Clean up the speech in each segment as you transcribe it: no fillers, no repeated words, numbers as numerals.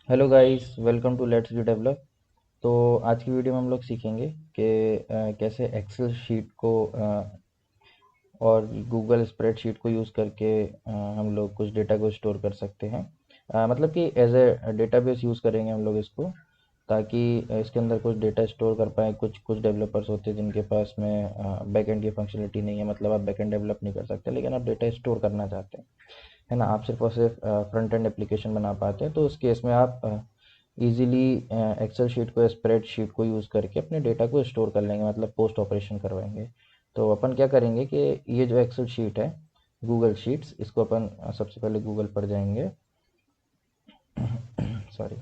Hello guys, welcome to let's do develop. तो आज की वीडियो में हम लोग सीखेंगे कि कैसे एक्सेल शीट को और गूगल स्प्रेडशीट को यूज़ करके हम लोग कुछ डेटा को स्टोर कर सकते हैं। मतलब कि एज ए डेटाबेस यूज़ करेंगे हम लोग इसको, ताकि इसके अंदर कुछ डेटा स्टोर कर पाएँ। कुछ कुछ डेवलपर्स होते हैं जिनके पास में बैक एंड की फंक्शनलिटी नहीं है, मतलब आप बैक एंड डेवलप नहीं कर सकते लेकिन आप डेटा स्टोर करना चाहते हैं, है ना। आप सिर्फ और सिर्फ फ्रंट एंड एप्लीकेशन बना पाते हैं, तो उस केस में आप इजीली एक्सेल शीट को, स्प्रेड शीट को यूज़ करके अपने डेटा को स्टोर कर लेंगे, मतलब पोस्ट ऑपरेशन करवाएंगे। तो अपन क्या करेंगे कि ये जो एक्सेल शीट है, गूगल शीट्स, इसको अपन सबसे पहले गूगल पर जाएंगे। सॉरी।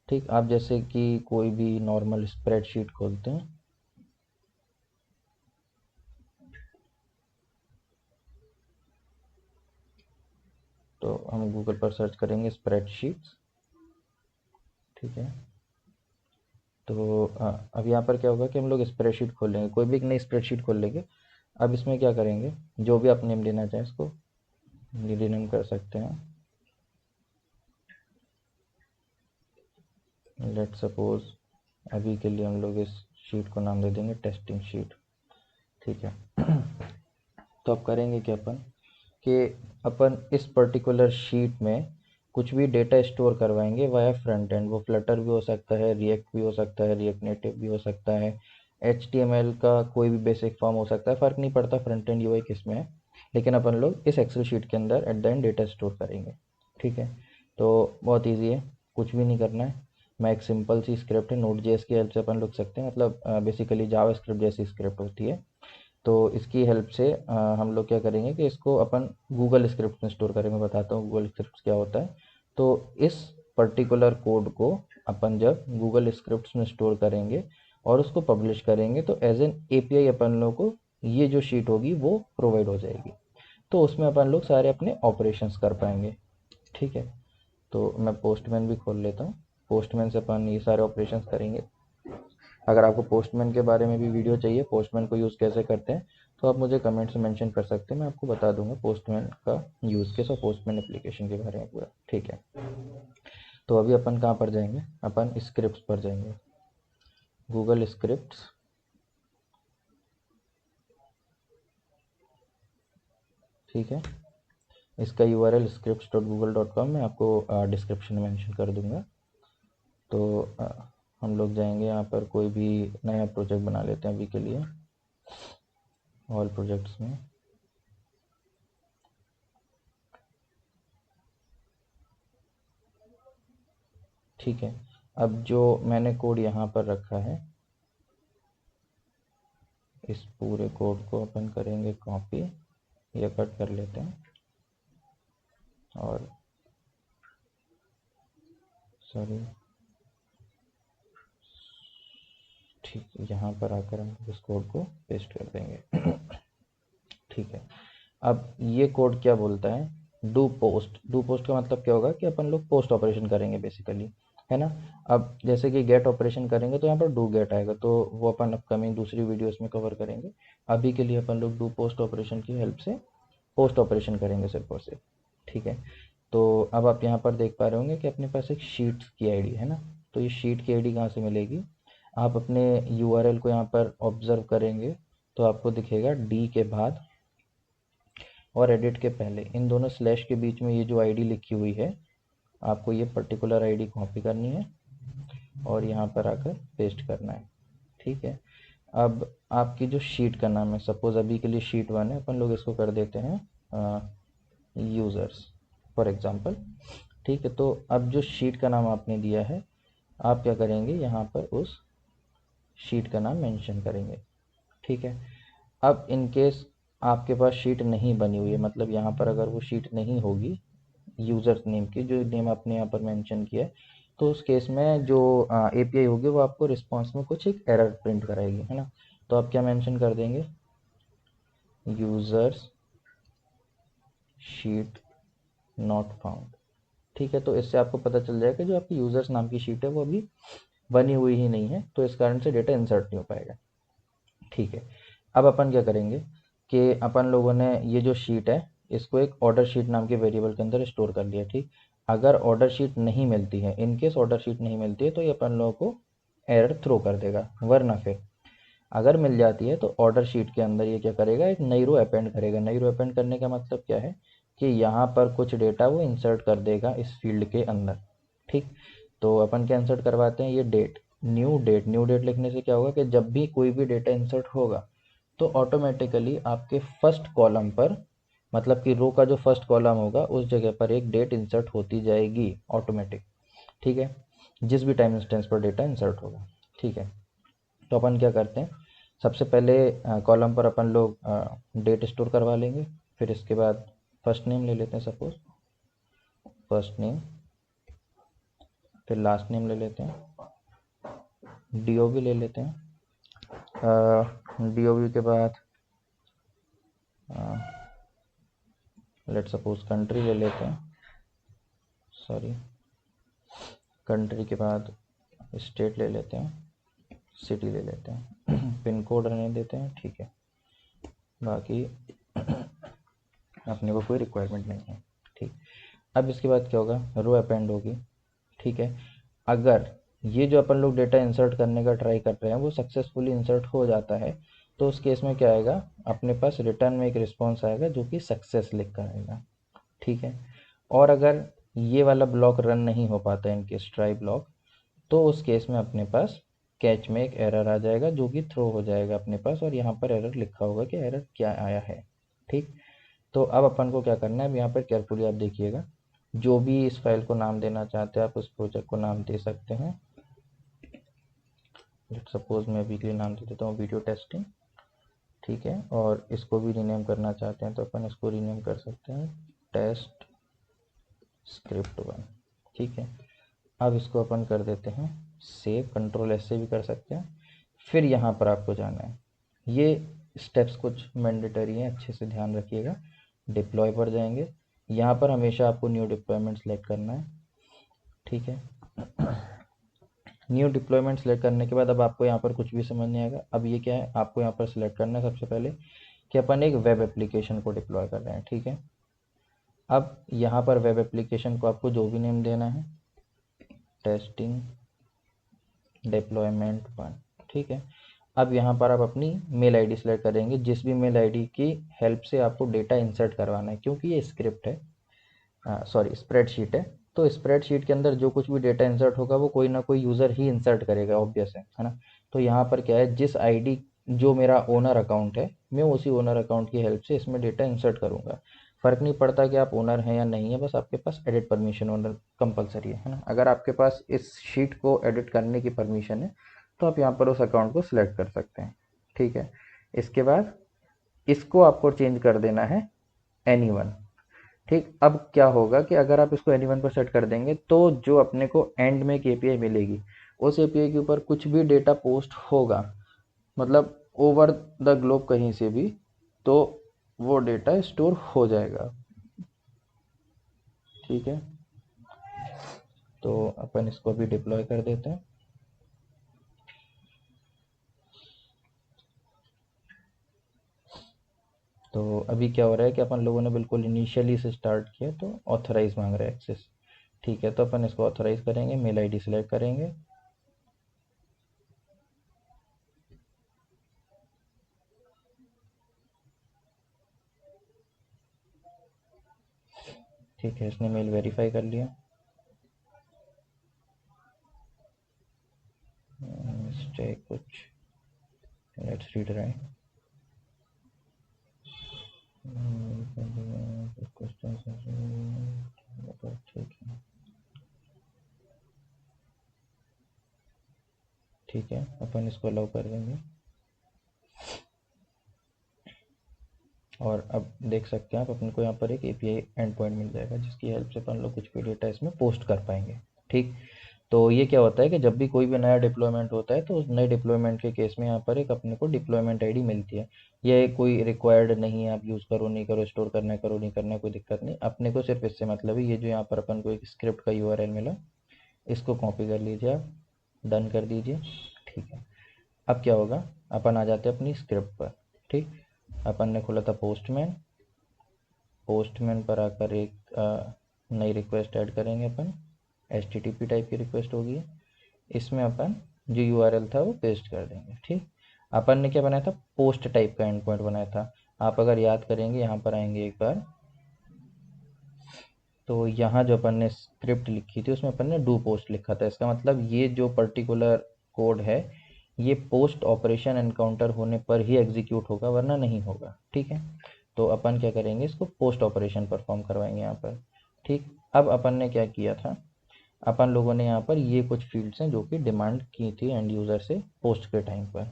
ठीक, आप जैसे कि कोई भी नॉर्मल स्प्रेडशीट खोलते हैं, तो हम गूगल पर सर्च करेंगे स्प्रेडशीट्स। ठीक है। तो अब यहाँ पर क्या होगा कि हम लोग स्प्रेडशीट खोल लेंगे, कोई भी एक नई स्प्रेडशीट खोल लेंगे। अब इसमें क्या करेंगे, जो भी आप नेम देना चाहें इसको रीनेम कर सकते हैं। लेट सपोज अभी के लिए हम लोग इस शीट को नाम दे देंगे टेस्टिंग शीट। ठीक है। तो अब करेंगे क्या अपन, कि अपन इस पर्टिकुलर शीट में कुछ भी डेटा स्टोर करवाएंगे वाया फ्रंट एंड। वो फ्लटर भी हो सकता है, रिएक्ट भी हो सकता है, रिएक्ट नेटिव भी हो सकता है, HTML का कोई भी बेसिक फॉर्म हो सकता है, फ़र्क नहीं पड़ता फ्रंट एंड यूआई किस में है। लेकिन अपन लोग इस एक्सेल शीट के अंदर at the end data store करेंगे। ठीक है। तो बहुत ईजी है, कुछ भी नहीं करना है। मैं एक सिंपल सी स्क्रिप्ट है, नोट जेएस की हेल्प से अपन लिख सकते हैं, मतलब बेसिकली जावा स्क्रिप्ट जैसी स्क्रिप्ट होती है। तो इसकी हेल्प से हम लोग क्या करेंगे कि इसको अपन गूगल स्क्रिप्ट में स्टोर करेंगे। बताता हूँ गूगल स्क्रिप्ट क्या होता है। तो इस पर्टिकुलर कोड को अपन जब गूगल स्क्रिप्ट में स्टोर करेंगे और उसको पब्लिश करेंगे, तो एज एन एपीआई अपन लोग को ये जो शीट होगी वो प्रोवाइड हो जाएगी। तो उसमें अपन लोग सारे अपने ऑपरेशंस कर पाएंगे। ठीक है। तो मैं पोस्टमैन भी खोल लेता हूँ। पोस्टमैन से अपन ये सारे ऑपरेशंस करेंगे। अगर आपको पोस्टमैन के बारे में भी वीडियो चाहिए, पोस्टमैन को यूज़ कैसे करते हैं, तो आप मुझे कमेंट्स में मेंशन कर सकते हैं, मैं आपको बता दूंगा पोस्टमैन का यूज़ केस और पोस्टमैन एप्लीकेशन के बारे में पूरा। ठीक है। तो अभी अपन कहाँ पर जाएंगे, अपन स्क्रिप्ट्स पर जाएंगे, गूगल स्क्रिप्ट्स। ठीक है। इसका URL scripts.google.com मैं आपको डिस्क्रिप्शन में मेंशन कर दूंगा। तो हम लोग जाएंगे यहाँ पर, कोई भी नया प्रोजेक्ट बना लेते हैं अभी के लिए, ऑल प्रोजेक्ट्स में। ठीक है। अब जो मैंने कोड यहाँ पर रखा है, इस पूरे कोड को अपन करेंगे कॉपी या कट कर लेते हैं, और सॉरी, ठीक, यहाँ पर आकर हम इस कोड को पेस्ट कर देंगे। ठीक है। अब ये कोड क्या बोलता है, डू पोस्ट। डू पोस्ट का मतलब क्या होगा कि अपन लोग पोस्ट ऑपरेशन करेंगे बेसिकली, है ना। अब जैसे कि गेट ऑपरेशन करेंगे तो यहाँ पर डू गेट आएगा, तो वो अपन अपकमिंग दूसरी वीडियोस में कवर करेंगे। अभी के लिए अपन लोग डू पोस्ट ऑपरेशन की हेल्प से पोस्ट ऑपरेशन करेंगे सिर्फ और सिर्फ। ठीक है। तो अब आप यहाँ पर देख पा रहे होंगे कि अपने पास एक शीट की आईडी है ना। तो ये शीट की आईडी कहाँ से मिलेगी, आप अपने यूआरएल को यहाँ पर ऑब्जर्व करेंगे तो आपको दिखेगा डी के बाद और एडिट के पहले, इन दोनों स्लैश के बीच में ये जो आईडी लिखी हुई है, आपको ये पर्टिकुलर आईडी कॉपी करनी है और यहाँ पर आकर पेस्ट करना है। ठीक है। अब आपकी जो शीट का नाम है, सपोज अभी के लिए शीट 1 है, अपन लोग इसको कर देते हैं यूज़र्स फॉर एग्जांपल। ठीक है। तो अब जो शीट का नाम आपने दिया है, आप क्या करेंगे, यहाँ पर उस शीट का नाम मेंशन करेंगे। ठीक है। अब इन केस आपके पास शीट नहीं बनी हुई है, मतलब यहाँ पर अगर वो शीट नहीं होगी यूज़र नेम की, जो नेम आपने यहाँ पर मेंशन किया है, तो उस केस में जो एपीआई होगी वो आपको रिस्पॉन्स में कुछ एक एरर प्रिंट कराएगी, है ना। तो आप क्या मेंशन कर देंगे, यूज़र्स शीट नॉट फाउंड। ठीक है। तो इससे आपको पता चल जाएगा जो आपकी यूज़र्स नाम की शीट है वो अभी बनी हुई ही नहीं है, तो इस कारण से डेटा इंसर्ट नहीं हो पाएगा। ठीक है। अब अपन क्या करेंगे कि अपन लोगों ने ये जो शीट है इसको एक ऑर्डर शीट नाम के वेरिएबल के अंदर स्टोर कर लिया। ठीक, अगर ऑर्डर शीट नहीं मिलती है, इन केस ऑर्डर शीट नहीं मिलती है, तो ये अपन लोगों को एरर थ्रो कर देगा। वरना फिर अगर मिल जाती है तो ऑर्डर शीट के अंदर ये क्या करेगा, एक नई रो अपेंड करेगा। नई रो अपेंड करने का मतलब क्या है कि यहाँ पर कुछ डेटा वो इंसर्ट कर देगा इस फील्ड के अंदर। ठीक, तो अपन क्या इंसर्ट करवाते हैं, ये date, new date. New date लिखने से क्या होगा कि जब भी कोई भी डेटा इंसर्ट होगा तो ऑटोमेटिकली आपके फर्स्ट कॉलम पर, मतलब कि रो का जो फर्स्ट कॉलम होगा उस जगह पर एक डेट इंसर्ट होती जाएगी ऑटोमेटिक। ठीक है, जिस भी टाइम इंस्टेंस पर डेटा इंसर्ट होगा। ठीक है, तो अपन क्या करते हैं, सबसे पहले कॉलम पर अपन लोग डेट स्टोर करवा लेंगे। फिर इसके बाद फर्स्ट नेम ले लेते हैं, सपोज फर्स्ट नेम, फिर लास्ट नेम ले लेते हैं, डीओबी ले लेते हैं, डीओबी के बाद लेट सपोज कंट्री ले लेते हैं, सॉरी कंट्री के बाद स्टेट ले लेते हैं, सिटी ले लेते हैं, पिन कोड रहने देते हैं। ठीक है, बाकी अपने को कोई रिक्वायरमेंट नहीं है। ठीक, अब इसके बाद क्या होगा, रो अपेंड होगी। ठीक है, अगर ये जो अपन लोग डेटा इंसर्ट करने का ट्राई कर रहे हैं वो सक्सेसफुली इंसर्ट हो जाता है तो उस केस में क्या आएगा, अपने पास रिटर्न में एक रिस्पॉन्स आएगा जो कि सक्सेस लिख कर आएगा। ठीक है, और अगर ये वाला ब्लॉक रन नहीं हो पाता इनकेस ट्राई ब्लॉक, तो उस केस में अपने पास कैच में एक एरर आ जाएगा जो कि थ्रो हो जाएगा अपने पास, और यहाँ पर एरर लिखा होगा कि एरर क्या आया है। ठीक, तो अब अपन को क्या करना है, अब यहाँ पर केयरफुली आप देखिएगा, जो भी इस फाइल को नाम देना चाहते हैं आप उस प्रोजेक्ट को नाम दे सकते हैं। सपोज मैं वीकली नाम दे देता हूँ वीडियो टेस्टिंग। ठीक है, और इसको भी रीनेम करना चाहते हैं तो अपन इसको रीनेम कर सकते हैं टेस्ट स्क्रिप्ट 1। ठीक है, अब इसको अपन कर देते हैं सेव, कंट्रोल एस से भी कर सकते हैं। फिर यहाँ पर आपको जाना है, ये स्टेप्स कुछ मैंडेटरी हैं, अच्छे से ध्यान रखिएगा। डिप्लॉय पर जाएंगे, यहाँ पर हमेशा आपको न्यू डिप्लॉयमेंट सेलेक्ट करना है। ठीक है, न्यू डिप्लॉयमेंट सेलेक्ट करने के बाद अब आपको यहाँ पर कुछ भी समझ नहीं आएगा। अब ये क्या है, आपको यहाँ पर सिलेक्ट करना है सबसे पहले कि अपन एक वेब एप्लीकेशन को डिप्लॉय कर रहे हैं। ठीक है, अब यहाँ पर वेब एप्लीकेशन को आपको जो भी नेम देना है, टेस्टिंग डिप्लॉयमेंट 1। ठीक है, अब यहाँ पर आप अपनी मेल आईडी सेलेक्ट करेंगे, जिस भी मेल आईडी की हेल्प से आपको डेटा इंसर्ट करवाना है। क्योंकि ये स्क्रिप्ट है, सॉरी स्प्रेडशीट है, तो स्प्रेडशीट के अंदर जो कुछ भी डेटा इंसर्ट होगा वो कोई ना कोई यूज़र ही इंसर्ट करेगा, ऑब्वियस है ना। तो यहाँ पर क्या है, जिस आईडी जो मेरा ओनर अकाउंट है, मैं उसी ओनर अकाउंट की हेल्प से इसमें डेटा इंसर्ट करूँगा। फ़र्क नहीं पड़ता कि आप ओनर हैं या नहीं है, बस आपके पास एडिट परमिशन ओनर कंपलसरी है ना। अगर आपके पास इस शीट को एडिट करने की परमिशन है तो आप यहाँ पर उस अकाउंट को सिलेक्ट कर सकते हैं। ठीक है, इसके बाद इसको आपको चेंज कर देना है एनीवन। ठीक, अब क्या होगा कि अगर आप इसको एनीवन पर सेट कर देंगे तो जो अपने को एंड में एक एपीआई मिलेगी, उस एपीआई के ऊपर कुछ भी डेटा पोस्ट होगा, मतलब ओवर द ग्लोब कहीं से भी, तो वो डेटा स्टोर हो जाएगा। ठीक है, तो अपन इसको भी डिप्लॉय कर देते हैं। तो अभी क्या हो रहा है कि अपन लोगों ने बिल्कुल इनिशियली से स्टार्ट किया तो ऑथराइज मांग रहा है एक्सेस। ठीक है, तो अपन इसको ऑथराइज करेंगे, मेल आईडी सेलेक्ट करेंगे, ठीक है, इसने मेल वेरीफाई कर लिया। मिस्टेक कुछ, लेट्स रीड राइट। ठीक है, ठीक है, अपन इसको अलाउ कर देंगे। और अब देख सकते हैं आप, अपने को यहाँ पर एक एपीआई एंड पॉइंट मिल जाएगा जिसकी हेल्प से अपन लोग कुछ भी डेटा इसमें पोस्ट कर पाएंगे। ठीक, तो ये क्या होता है कि जब भी कोई भी नया डिप्लॉयमेंट होता है तो उस नए डिप्लॉयमेंट के केस में यहाँ पर एक अपने को डिप्लॉयमेंट आईडी मिलती है। ये कोई रिक्वायर्ड नहीं है, आप यूज़ करो नहीं करो, स्टोर करना है करो नहीं करना है, कोई दिक्कत नहीं। अपने को सिर्फ इससे मतलब है, ये जो यहाँ पर अपन को एक स्क्रिप्ट का यूआरएल मिला, इसको कॉपी कर लीजिए आप, डन कर दीजिए। ठीक है, अब क्या होगा, अपन आ जाते हैं अपनी स्क्रिप्ट पर। ठीक, अपन ने खोला था पोस्टमैन, पोस्टमैन पर आकर एक नई रिक्वेस्ट ऐड करेंगे अपन, HTTP टाइप की रिक्वेस्ट होगी। इसमें अपन जो URL था वो पेस्ट कर देंगे। ठीक, अपन ने क्या बनाया था, पोस्ट टाइप का एंड पॉइंट बनाया था। आप अगर याद करेंगे, यहाँ पर आएंगे एक बार, तो यहाँ जो अपन ने स्क्रिप्ट लिखी थी उसमें अपन ने डू पोस्ट लिखा था। इसका मतलब ये जो पर्टिकुलर कोड है ये पोस्ट ऑपरेशन एनकाउंटर होने पर ही एग्जीक्यूट होगा, वरना नहीं होगा। ठीक है, तो अपन क्या करेंगे, इसको पोस्ट ऑपरेशन परफॉर्म करवाएंगे यहाँ पर। ठीक, अब अपन ने क्या किया था, अपन लोगों ने यहाँ पर ये कुछ फील्ड्स हैं जो कि डिमांड की थी एंड यूज़र से पोस्ट के टाइम पर।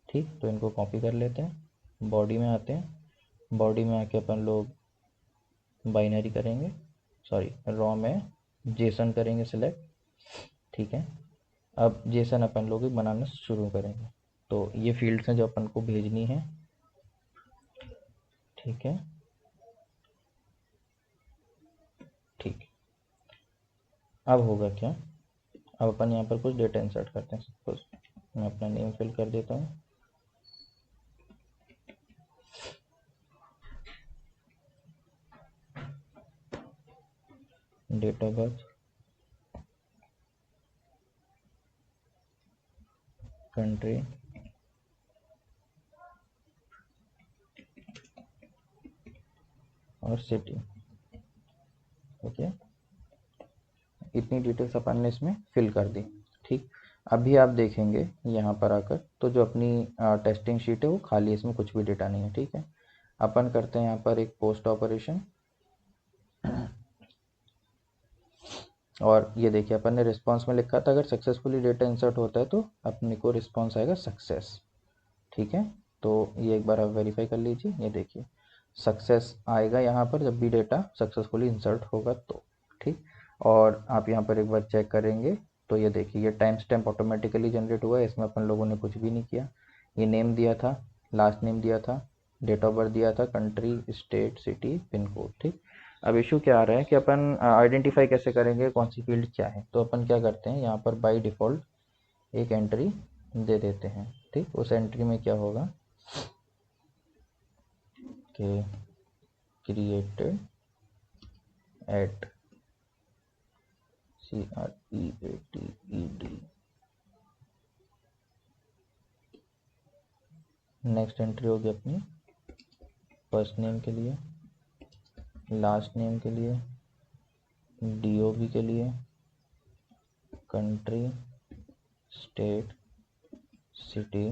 ठीक, तो इनको कॉपी कर लेते हैं, बॉडी में आते हैं, बॉडी में आके अपन लोग बाइनरी करेंगे, सॉरी रॉ में जेसन करेंगे सिलेक्ट। ठीक है, अब जेसन अपन लोग बनाना शुरू करेंगे। तो ये फील्ड्स हैं जो अपन को भेजनी है। ठीक है, ठीक, अब होगा क्या, अब अपन यहाँ पर कुछ डेटा इंसर्ट करते हैं। सपोज मैं अपना नेम फिल कर देता हूँ, डेट ऑफ बर्थ, कंट्री, और सिटी। ओके, इतनी डिटेल्स अपन ने इसमें फिल कर दी। ठीक, अभी आप देखेंगे यहाँ पर आकर तो जो अपनी टेस्टिंग शीट है वो खाली, इसमें कुछ भी डेटा नहीं है। ठीक है, अपन करते हैं यहाँ पर एक पोस्ट ऑपरेशन, और ये देखिए अपन ने रिस्पांस में लिखा था अगर सक्सेसफुली डेटा इंसर्ट होता है तो अपने को रिस्पांस आएगा सक्सेस। ठीक है, तो ये एक बार आप वेरीफाई कर लीजिए, ये देखिए सक्सेस आएगा यहाँ पर जब भी डेटा सक्सेसफुली इंसर्ट होगा तो। ठीक, और आप यहाँ पर एक बार चेक करेंगे तो ये देखिए ये टाइम स्टैम्प ऑटोमेटिकली जनरेट हुआ है, इसमें अपन लोगों ने कुछ भी नहीं किया। ये नेम दिया था, लास्ट नेम दिया था, डेट ऑफ बर्थ दिया था, country, state, city, pin code. ठीक, अब इशू क्या आ रहा है कि अपन आइडेंटिफाई कैसे करेंगे कौन सी फील्ड क्या है, तो अपन क्या करते हैं यहाँ पर बाय डिफ़ॉल्ट एक एंट्री दे देते हैं। ठीक, उस एंट्री में क्या होगा कि created at CREATED, next entry होगी अपनी फर्स्ट नेम के लिए, लास्ट नेम के लिए, DOB के लिए, country, state, city,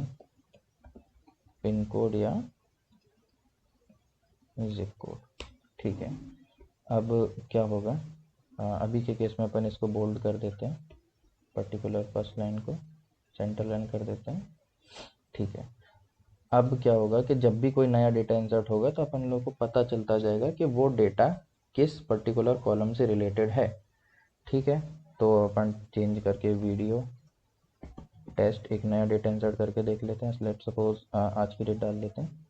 pin code या जिप कोड। ठीक है, अब क्या होगा, अभी के केस में अपन इसको बोल्ड कर देते हैं, पर्टिकुलर फर्स्ट लाइन को सेंटर लाइन कर देते हैं। ठीक है, अब क्या होगा कि जब भी कोई नया डेटा इंसर्ट होगा तो अपन लोगों को पता चलता जाएगा कि वो डेटा किस पर्टिकुलर कॉलम से रिलेटेड है। ठीक है, तो अपन चेंज करके वीडियो टेस्ट एक नया डेटा इंसर्ट करके देख लेते हैं। लेट्स सपोज आज की डेट डाल लेते हैं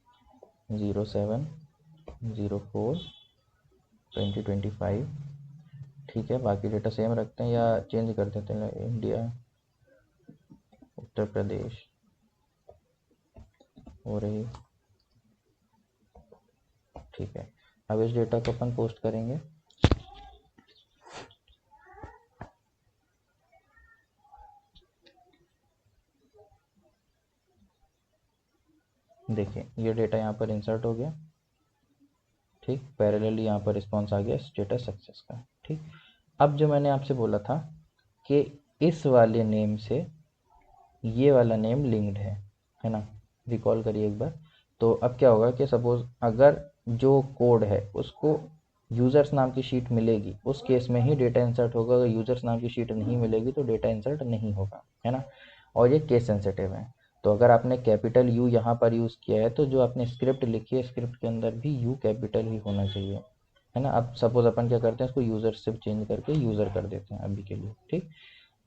07/04/2025। ठीक है, बाकी डेटा सेम रखते हैं या चेंज कर देते हैं, इंडिया, उत्तर प्रदेश हो रही। ठीक है, अब इस डेटा को अपन पोस्ट करेंगे। देखिए ये डेटा यहाँ पर इंसर्ट हो गया। ठीक, पैरेलली यहाँ पर रिस्पॉन्स आ गया स्टेटस सक्सेस का। ठीक, अब जो मैंने आपसे बोला था कि इस वाले नेम से ये वाला नेम लिंक्ड है ना, रिकॉल करिए एक बार। तो अब क्या होगा कि सपोज अगर जो कोड है उसको यूज़र्स नाम की शीट मिलेगी, उस केस में ही डेटा इंसर्ट होगा। अगर यूज़र्स नाम की शीट नहीं मिलेगी तो डेटा इंसर्ट नहीं होगा, है ना। और ये केस सेंसिटिव है, तो अगर आपने कैपिटल यू यहाँ पर यूज़ किया है तो जो आपने स्क्रिप्ट लिखी है स्क्रिप्ट के अंदर भी यू कैपिटल ही होना चाहिए, है ना। अब सपोज अपन क्या करते हैं, इसको यूज़र से चेंज करके यूज़र कर देते हैं अभी के लिए। ठीक,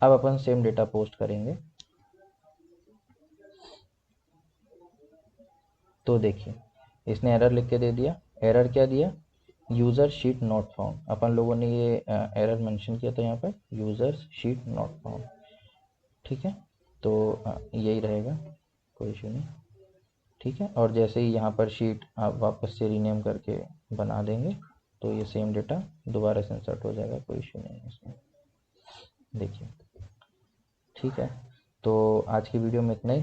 अब अपन सेम डेटा पोस्ट करेंगे। तो देखिए इसने एरर लिख के दे दिया। एरर क्या दिया, यूज़र शीट नॉट फाउंड। अपन लोगों ने ये एरर मेंशन किया था यहाँ पर, यूज़र शीट नॉट फाउंड। ठीक है, तो यही रहेगा, कोई इशू नहीं। ठीक है, और जैसे ही यहाँ पर शीट आप वापस से रीनेम करके बना देंगे तो ये सेम डेटा दोबारा से इंसर्ट हो जाएगा, कोई इश्यू नहीं है इसमें। देखिए ठीक है, तो आज की वीडियो में इतना ही।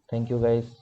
Thank you guys.